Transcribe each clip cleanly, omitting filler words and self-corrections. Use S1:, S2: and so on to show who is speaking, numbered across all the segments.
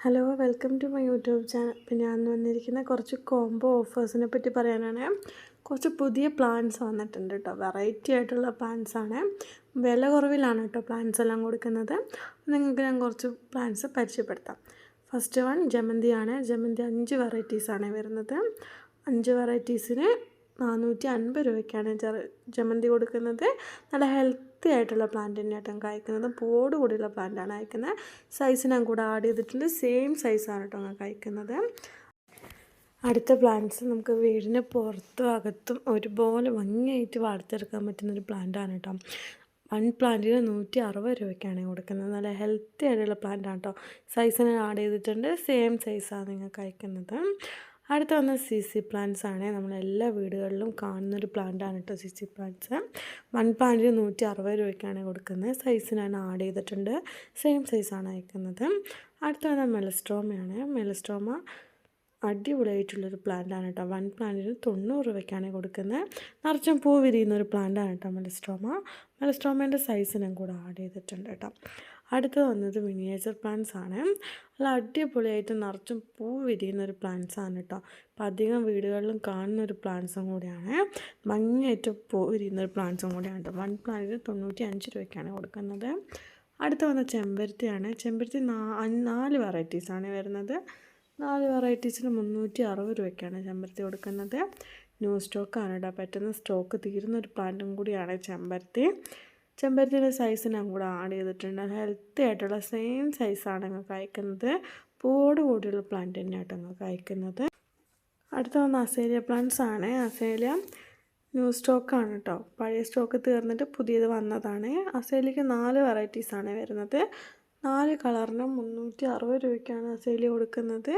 S1: Hello welcome to my YouTube channel. ഇപ്പം ഞാൻ വന്നിരിക്കുന്ന കുറച്ച് കോംബോ ഓഫേഴ്സിനെ പറ്റി പറയാനാണ്. കുറച്ച് പുതിയ പ്ലാൻസ് വന്നിട്ടുണ്ട് കേട്ടോ. വെറൈറ്റി ആയിട്ടുള്ള പ്ലാൻസാണ്. വില കുറവിലാണ് കേട്ടോ പ്ലാൻസ് എല്ലാം കൊടുക്കുന്നത്. നിങ്ങൾക്ക് ഞാൻ കുറച്ച് പ്ലാൻസ് പരിചയപ്പെടുത്താം. ഫസ്റ്റ് വൺ ജമന്തിയാണ്. ജമന്തി 5 വെറൈറ്റീസാണ് വരുന്നത്. 5 വെറൈറ്റീസിന് 450 രൂപയ്ക്കാണ് ജമന്തി കൊടുക്കുന്നത്. നല്ല ഹെൽത്തി ആയിട്ടുള്ള പ്ലാന്റ് തന്നെയായിട്ടും കായ്ക്കുന്നത്. പൂവോട് കൂടിയുള്ള പ്ലാന്റാണ് കായ്ക്കുന്നത്. സൈസ് ഞാൻ കൂടെ ആഡ് ചെയ്തിട്ടുണ്ട്. സെയിം സൈസാണ് കേട്ടോ കായ്ക്കുന്നത്. അടുത്ത പ്ലാന്റ്സ് നമുക്ക് വീടിന് പുറത്തും അകത്തും ഒരുപോലെ ഭംഗിയായിട്ട് വളർത്തിയെടുക്കാൻ പറ്റുന്നൊരു പ്ലാന്റാണ് കേട്ടോ. 1 പ്ലാന്റിന് 160 രൂപയ്ക്കാണ് കൊടുക്കുന്നത്. നല്ല ഹെൽത്തി ആയിട്ടുള്ള പ്ലാന്റാണ് കേട്ടോ. സൈസ് ഞാൻ ആഡ് ചെയ്തിട്ടുണ്ട്. സെയിം സൈസാണ് നിങ്ങൾക്ക് അയക്കുന്നത്. അടുത്ത വന്ന CC പ്ലാന്റ്സ് ആണ്. നമ്മളെല്ലാ വീടുകളിലും കാണുന്നൊരു പ്ലാന്റാണ് കേട്ടോ CC പ്ലാന്റ്സ്. 1 പ്ലാന്റിന് 160 രൂപയ്ക്കാണ് കൊടുക്കുന്നത്. സൈസ് ഞാൻ ആഡ് ചെയ്തിട്ടുണ്ട്. സെയിം സൈസാണ് അയക്കുന്നത്. അടുത്ത വന്ന മെലസ്ട്രോമയാണ്. മെലസ്ട്രോമ അടിപൊളിയായിട്ടുള്ളൊരു പ്ലാന്റാണ് കേട്ടോ. 1 പ്ലാന്റിന് 90 രൂപയ്ക്കാണ് കൊടുക്കുന്നത്. നിറച്ചും പൂ വിരിയുന്നൊരു പ്ലാന്റാണ് കേട്ടോ മെലസ്ട്രോമ. മെലസ്ട്രോമേൻ്റെ സൈസ് ഞാൻ കൂടെ ആഡ് ചെയ്തിട്ടുണ്ട് കേട്ടോ. അടുത്തത് വന്നത് മിനിയേച്ചർ പ്ലാന്റ്സ് ആണ്. നല്ല അടിപൊളിയായിട്ട് നിറച്ചും പൂ വിരിയുന്നൊരു പ്ലാന്റ്സ് ആണ് കേട്ടോ. അപ്പം അധികം വീടുകളിലും കാണുന്നൊരു പ്ലാന്റ്സും കൂടിയാണ്. ഭംഗിയായിട്ട് പൂ വിരിയുന്നൊരു പ്ലാന്റ്സും കൂടിയാണ് കേട്ടോ. 1 പ്ലാന്റിന് 95 രൂപയ്ക്കാണ് കൊടുക്കുന്നത്. അടുത്ത വന്ന ചെമ്പരത്തിയാണ്. ചെമ്പരത്തി 4 വെറൈറ്റീസാണ് വരുന്നത്. 4 വെറൈറ്റീസിന് 360 രൂപയ്ക്കാണ് ചെമ്പരത്തി കൊടുക്കുന്നത്. ന്യൂ സ്റ്റോക്കാണ് കേട്ടോ. പെട്ടെന്ന് സ്റ്റോക്ക് തീരുന്നൊരു പ്ലാന്റും കൂടിയാണ് ചെമ്പരത്തി. ചെമ്പരത്തിൻ്റെ സൈസ് ഞാൻ കൂടെ ആഡ് ചെയ്തിട്ടുണ്ട്. ഹെൽത്തി ആയിട്ടുള്ള സെയിം സൈസാണ് നിങ്ങൾക്ക് അയക്കുന്നത്. പൂവോട് കൂടിയുള്ള പ്ലാന്റ് തന്നെയാട്ടോ നിങ്ങൾക്ക് അയക്കുന്നത്. അടുത്ത വന്ന അസേലിയ പ്ലാന്റ്സ് ആണ്. അസേലിയ ന്യൂ സ്റ്റോക്കാണ് കേട്ടോ. പഴയ സ്റ്റോക്ക് തീർന്നിട്ട് പുതിയത് വന്നതാണ്. അസേലിയക്ക് 4 വെറൈറ്റീസാണ് വരുന്നത്. 4 കളറിന് 360 രൂപയ്ക്കാണ് അസേലിയ കൊടുക്കുന്നത്.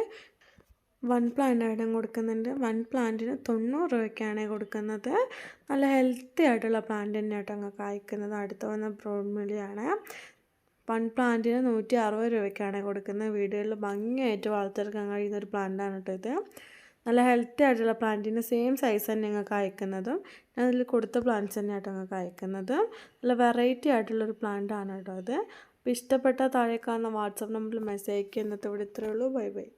S1: 1 പ്ലാന്റ് ആയിട്ടും കൊടുക്കുന്നുണ്ട്. 1 പ്ലാന്റിന് 90 രൂപയ്ക്കാണ് കൊടുക്കുന്നത്. നല്ല ഹെൽത്തി ആയിട്ടുള്ള പ്ലാന്റ് തന്നെയാട്ടോ നിങ്ങൾക്ക് അയക്കുന്നത്. അടുത്ത വന്ന ബ്രോൺമിലിയാണ്. 1 പ്ലാന്റിന് 160 രൂപയ്ക്കാണ് കൊടുക്കുന്നത്. വീടുകളിൽ ഭംഗിയായിട്ട് വളർത്തിയെടുക്കാൻ കഴിയുന്ന ഒരു പ്ലാന്റാണ് കേട്ടോ ഇത്. നല്ല ഹെൽത്തി ആയിട്ടുള്ള പ്ലാന്റിന് സെയിം സൈസ് തന്നെ നിങ്ങൾക്ക് അയക്കുന്നതും. ഞാൻ അതിൽ കൊടുത്ത പ്ലാന്റ്സ് തന്നെയാട്ടോ നിങ്ങൾക്ക് അയക്കുന്നത്. നല്ല വെറൈറ്റി ആയിട്ടുള്ളൊരു പ്ലാന്റാണ് കേട്ടോ ഇത്. അപ്പോൾ ഇഷ്ടപ്പെട്ട താഴെ കാണുന്ന വാട്സപ്പ് നമ്പറിൽ മെസ്സേജ് അയക്കുക. ഇന്നത്തെ ഇവിടെ ഇത്രയേ ഉള്ളൂ. Bye bye.